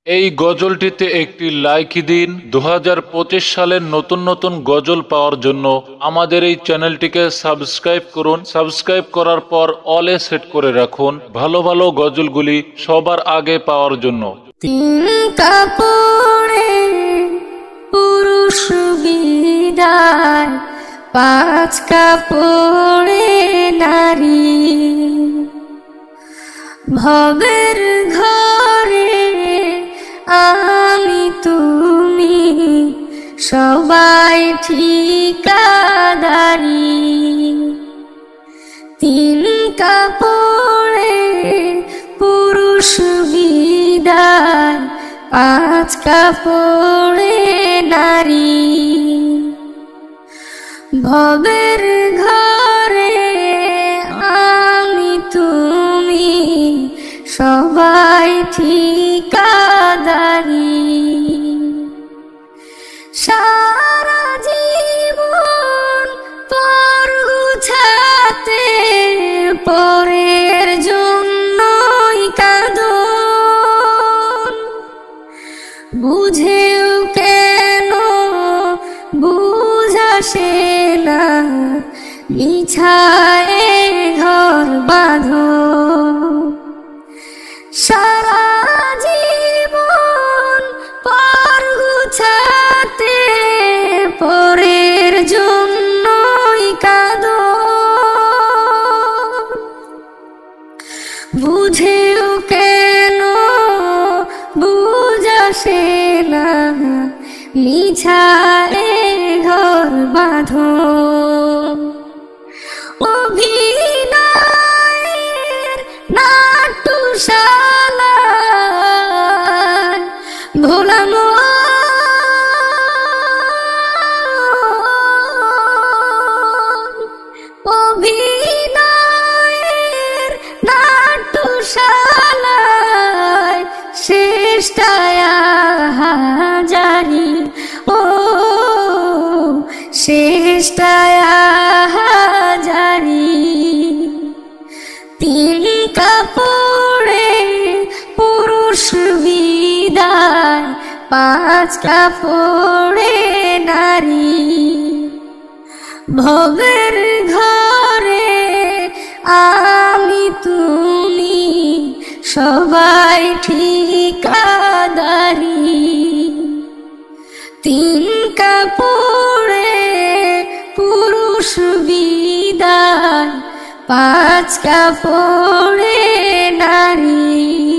এই গজলটিতে একটি লাইক দিন। 2025 সালের নতুন নতুন গজল পাওয়ার জন্য আমাদের এই চ্যানেলটিকে সাবস্ক্রাইব করুন। সাবস্ক্রাইব করার পর অলে সেট করে রাখুন ভালো ভালো গজলগুলি সবার আগে পাওয়ার জন্য। তিন কাপড়ে পুরুষ বিদায়, পাঁচ কাপড়ে নারী। ভবের ঘরে আমি তুমি সবাই ঠিকাদারি। তিন কাপড়ে পুরুষ বিদায়, পাঁচ কাপড়ে নারী। ভবের ঘরে আমি তুমি সবাই ঠিকাদারি। সারা জীবন পর গুছাতে পরের জন্যই কাঁদন। বুঝেও কেন বুঝাসে না, বিছায়ে ঘর বাঁধো। সারা জীবন পর গুছাতে পরের জন্যই কাঁদো। বুঝেও কেন বুঝাসে না, মিছায়ে ঘর বাঁধো। অভিনয়ের নাট্যশালায় ভোলাম অভিনয়ের নাট্যশালায় শেষটায় হাজারি। ও শেষটায় হাজারি। তিন কাপড়ে পুরুষ বিদায়, পাঁচ কাপড়ে নারী। ভবের ঘরে আমি তুমি সবাই ঠিকাদারি। তিন কাপড়ে পুরুষ বিদায়, পাঁচ কাপড়ে নারী।